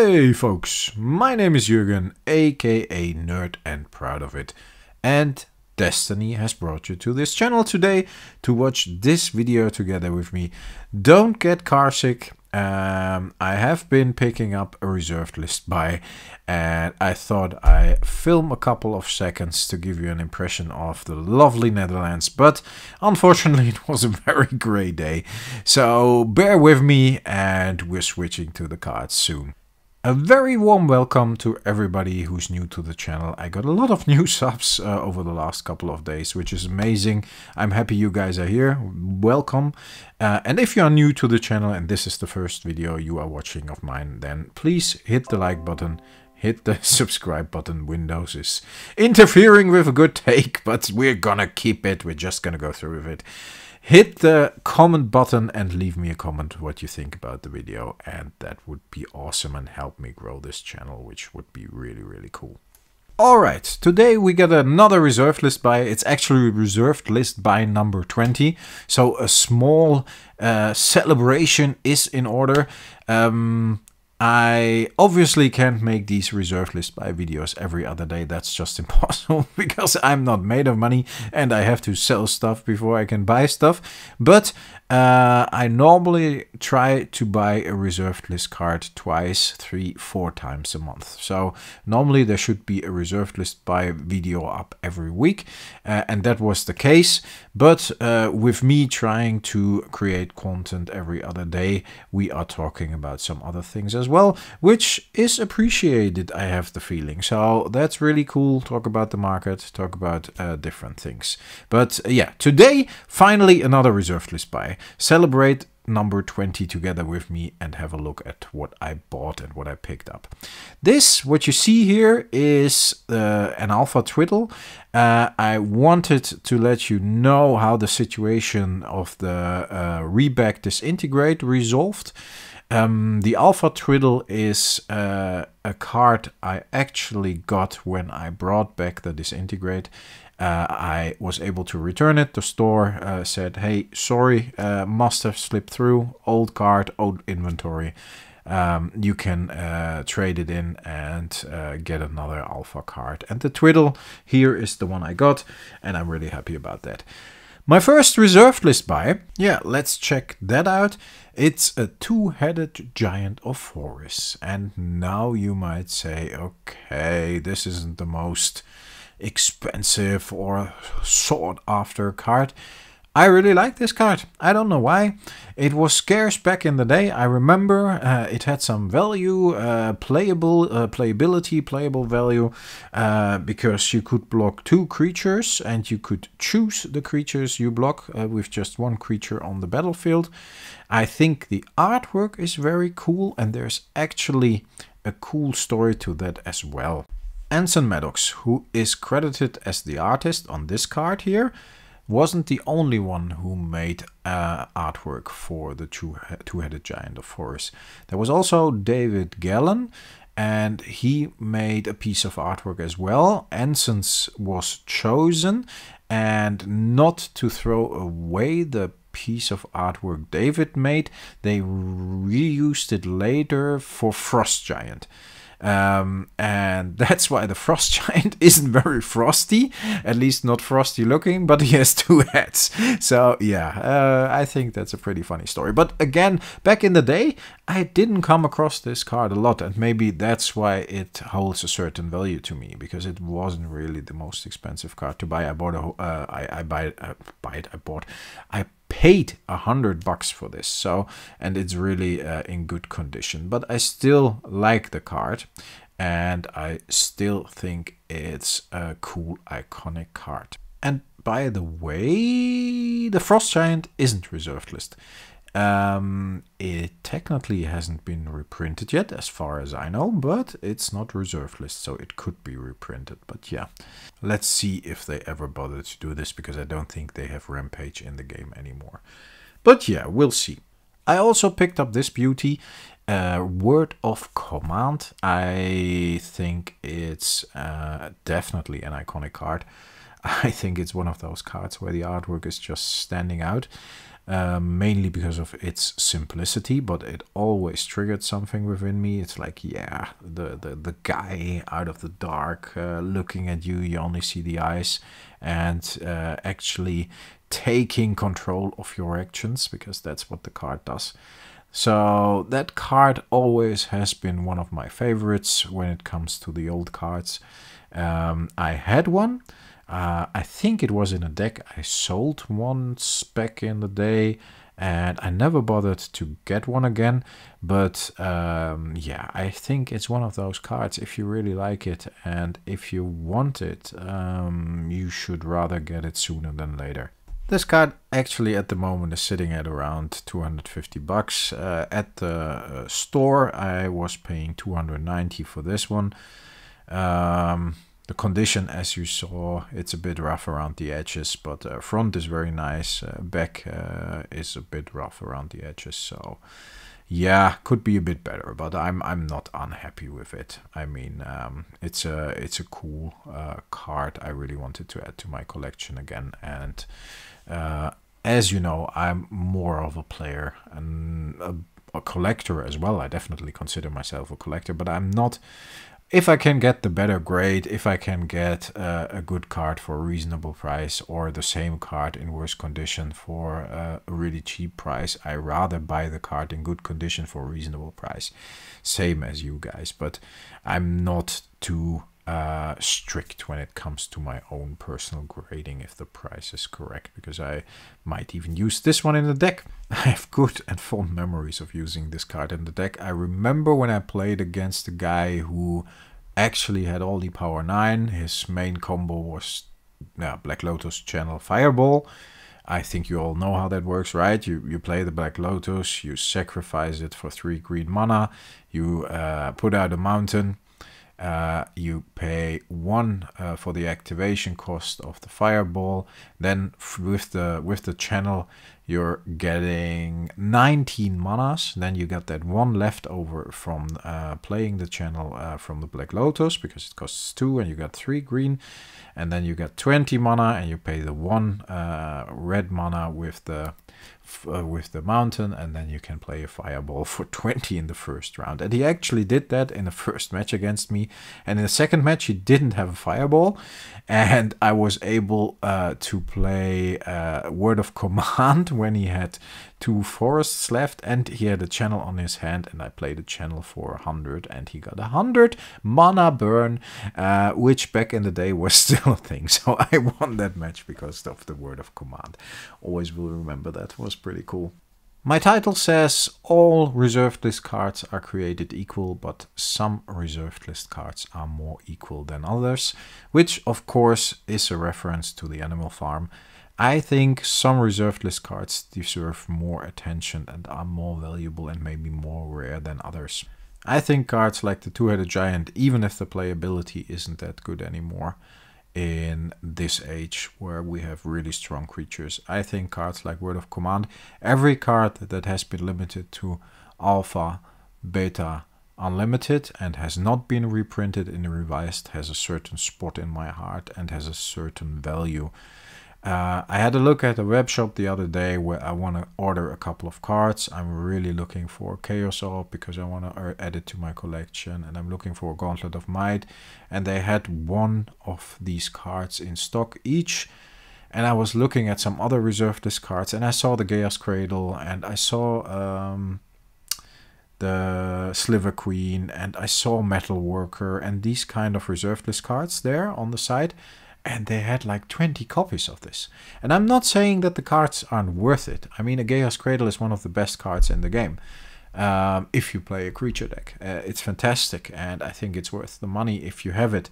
Hey folks, my name is Jürgen, aka Nerd and Proud of It, and Destiny has brought you to this channel today to watch this video together with me. Don't get car sick. I have been picking up a reserved list buy, and I thought I film a couple of seconds to give you an impression of the lovely Netherlands, but unfortunately it was a very grey day, so bear with me and we're switching to the cards soon. A very warm welcome to everybody who's new to the channel. I got a lot of new subs over the last couple of days, which is amazing. I'm happy you guys are here. Welcome. And if you are new to the channel and this is the first video you are watching of mine, then please hit the like button. Hit the subscribe button. Windows is interfering with a good take, but we're gonna keep it. We're just gonna go through with it. Hit the comment button and leave me a comment what you think about the video, and that would be awesome and help me grow this channel, which would be really cool. Alright, today we got another reserved list buy. It's actually reserved list buy number 20, so a small celebration is in order. I obviously can't make these reserved list buy videos every other day. That's just impossible because I'm not made of money and I have to sell stuff before I can buy stuff. But I normally try to buy a reserved list card twice, 3-4 times a month. So normally there should be a reserved list buy video up every week, and that was the case. But with me trying to create content every other day, we are talking about some other things as well, which is appreciated, I have the feeling. So that's really cool. Talk about the market, talk about different things. But yeah, today finally another reserved list buy. Celebrate number 20 together with me and have a look at what I bought and what I picked up. This, what you see here, is an alpha twiddle. I wanted to let you know how the situation of the reback disintegrate resolved. The alpha twiddle is a card I actually got when I brought back the disintegrate. I was able to return it. The store said, hey, sorry, must have slipped through, old card, old inventory. You can trade it in and get another alpha card. And the twiddle here is the one I got, and I'm really happy about that. My first reserved list buy, yeah, let's check that out. It's a two-headed giant of Horus. And now you might say, okay, this isn't the most expensive or sought after card. I really like this card. I don't know why. It was scarce back in the day. I remember it had some value, playable value, because you could block 2 creatures and you could choose the creatures you block with just 1 creature on the battlefield. I think the artwork is very cool, and there's actually a cool story to that as well. Anson Maddox, who is credited as the artist on this card here, wasn't the only one who made artwork for the two-headed giant of Horus. There was also David Gallen, and he made a piece of artwork as well. Anson's was chosen, and not to throw away the piece of artwork David made, they reused it later for Frost Giant. And that's why the Frost Giant isn't very frosty, at least not frosty looking, but he has 2 heads. So yeah, I think that's a pretty funny story. But again, back in the day, I didn't come across this card a lot, and maybe that's why it holds a certain value to me, because it wasn't really the most expensive card to buy. I paid $100 for this, so, and it's really in good condition. But I still like the card, and I still think it's a cool iconic card. And by the way, the Frost Giant isn't reserved list. It technically hasn't been reprinted yet, as far as I know, but it's not reserved list, so it could be reprinted. But yeah, let's see if they ever bother to do this, because I don't think they have Rampage in the game anymore. But yeah, we'll see. I also picked up this beauty, Word of Command. I think it's definitely an iconic card. I think it's one of those cards where the artwork is just standing out. mainly because of its simplicity, but it always triggered something within me. It's like, yeah, the guy out of the dark looking at you, you only see the eyes, and actually taking control of your actions, because that's what the card does. So that card always has been one of my favorites when it comes to the old cards. I had one. I think it was in a deck I sold once back in the day, and I never bothered to get one again. But yeah, I think it's one of those cards, if you really like it and if you want it, you should rather get it sooner than later. This card actually at the moment is sitting at around 250 bucks. At the store I was paying 290 for this one. The condition, as you saw, it's a bit rough around the edges, but front is very nice. Back is a bit rough around the edges, so yeah, could be a bit better, but I'm not unhappy with it. I mean, it's a cool card. I really wanted to add to my collection again, and as you know, I'm more of a player and a collector as well. I definitely consider myself a collector, but I'm not. If I can get the better grade, if I can get a good card for a reasonable price, or the same card in worse condition for a really cheap price, I rather buy the card in good condition for a reasonable price. Same as you guys, but I'm not too strict when it comes to my own personal grading if the price is correct, because I might even use this one in the deck. I have good and fond memories of using this card in the deck. I remember when I played against a guy who actually had all the power 9. His main combo was Black Lotus Channel Fireball. I think you all know how that works, right? You play the Black Lotus, you sacrifice it for 3 green mana, you put out a mountain. You pay 1 for the activation cost of the fireball. Then with the channel, you're getting 19 manas. Then you get that 1 left over from playing the channel from the Black Lotus, because it costs 2 and you got 3 green. And then you get 20 mana and you pay the 1 red mana with the mountain, and then you can play a fireball for 20 in the first round. And he actually did that in the first match against me, and in the second match he didn't have a fireball, and I was able to play Word of Command when he had 2 forests left and he had a channel on his hand, and I played a channel for 100 and he got 100 mana burn, which back in the day was still a thing. So I won that match because of the Word of Command. Always will remember that. Was pretty cool. My title says all reserved list cards are created equal, but some reserved list cards are more equal than others, which of course is a reference to the Animal Farm. I think some reserved list cards deserve more attention and are more valuable and maybe more rare than others. I think cards like the Two-Headed Giant, even if the playability isn't that good anymore in this age where we have really strong creatures, I think cards like Word of Command, every card that has been limited to Alpha, Beta, Unlimited and has not been reprinted in the revised has a certain spot in my heart and has a certain value. I had a look at the web shop the other day where I want to order a couple of cards. I'm really looking for Chaos Orb because I want to add it to my collection, and I'm looking for Gauntlet of Might, and they had 1 of these cards in stock each. And I was looking at some other reserved list cards, and I saw the Gaia's Cradle, and I saw the Sliver Queen, and I saw Metal Worker, and these kind of reserved list cards there on the side. And they had like 20 copies of this. And I'm not saying that the cards aren't worth it. I mean, a Gaia's Cradle is one of the best cards in the game. If you play a creature deck. It's fantastic, and I think it's worth the money if you have it.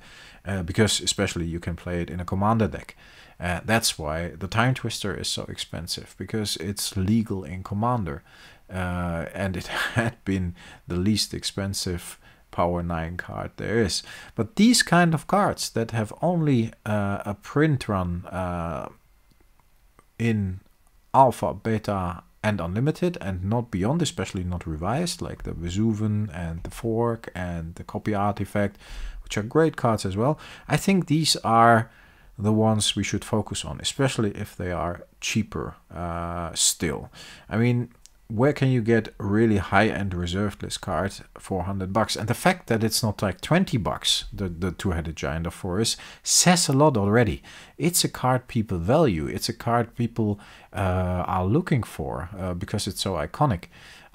Because especially you can play it in a commander deck. That's why the Time Twister is so expensive. Because it's legal in commander. And it had been the least expensive Power 9 card there is. But these kind of cards that have only a print run in Alpha, Beta and Unlimited and not beyond, especially not revised, like the Vesuvian and the Fork and the Copy Artifact, which are great cards as well. I think these are the ones we should focus on, especially if they are cheaper still. I mean, where can you get a really high-end reserved list card for $100? And the fact that it's not like $20, the two-headed giant of Forest, says a lot already. It's a card people value. It's a card people are looking for because it's so iconic.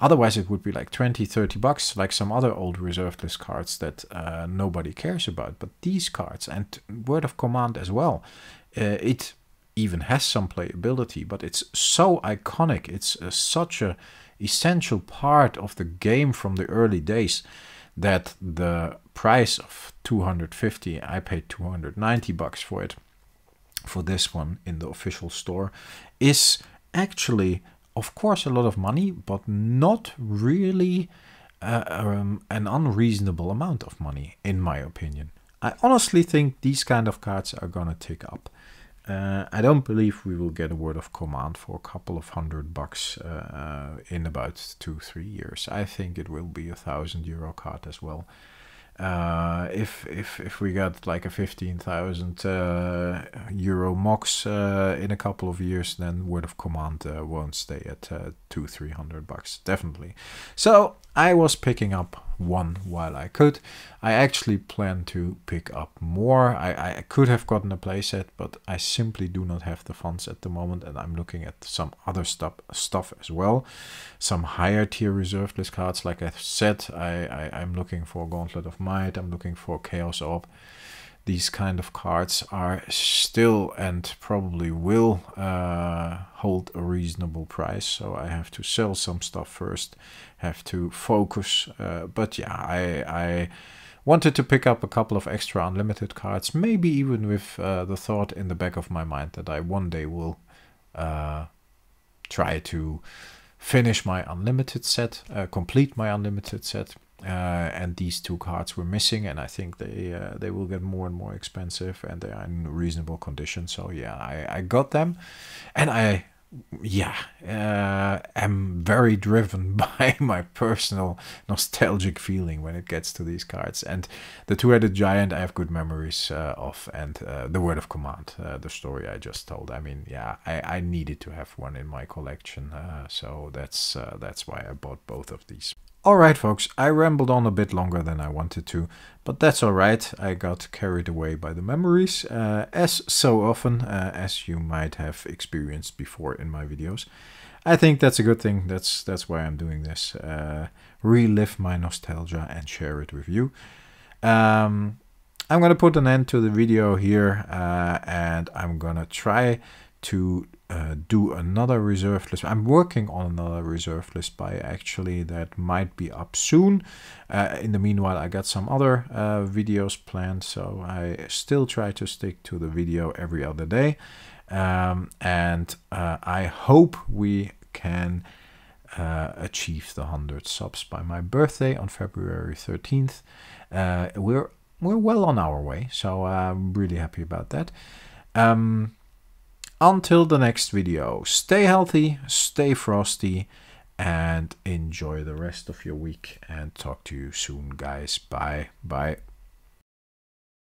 Otherwise, it would be like $20-30, like some other old reserved list cards that nobody cares about. But these cards, and Word of Command as well, it even has some playability, but it's so iconic. It's such a essential part of the game from the early days that the price of $250, I paid $290 for it, for this one in the official store, is actually, of course, a lot of money, but not really an unreasonable amount of money, in my opinion. I honestly think these kind of cards are gonna tick up. I don't believe we will get a Word of Command for a couple of $100 in about 2-3 years. I think it will be a €1,000 card as well. If we got like a 15,000 euro MOX in a couple of years, then Word of Command won't stay at $200-300 definitely. So I was picking up one while I could. I actually plan to pick up more. I could have gotten a playset, but I simply do not have the funds at the moment, and I'm looking at some other stuff as well. Some higher tier reserved list cards, like I said. I'm looking for Gauntlet of Might, I'm looking for Chaos Orb. These kind of cards are still and probably will hold a reasonable price, so I have to sell some stuff first, have to focus. But yeah, I wanted to pick up a couple of extra unlimited cards, maybe even with the thought in the back of my mind that I one day will try to finish my unlimited set, complete my unlimited set. And these two cards were missing, and I think they will get more and more expensive, and they are in reasonable condition. So yeah, I got them, and I am very driven by my personal nostalgic feeling when it gets to these cards. And the two-headed giant I have good memories of, and the Word of Command, the story I just told. I mean, yeah, I needed to have one in my collection, so that's why I bought both of these. Alright folks, I rambled on a bit longer than I wanted to, but that's alright. I got carried away by the memories, as so often, as you might have experienced before in my videos. I think that's a good thing. That's why I'm doing this. Relive my nostalgia and share it with you. I'm gonna put an end to the video here, and I'm gonna try to do another reserve list. I'm working on another reserve list buy actually that might be up soon. In the meanwhile, I got some other videos planned, so I still try to stick to the video every other day, and I hope we can achieve the 100 subs by my birthday on February 13th. We're well on our way, so I'm really happy about that. Until the next video, stay healthy, stay frosty, and enjoy the rest of your week, and talk to you soon, guys. Bye.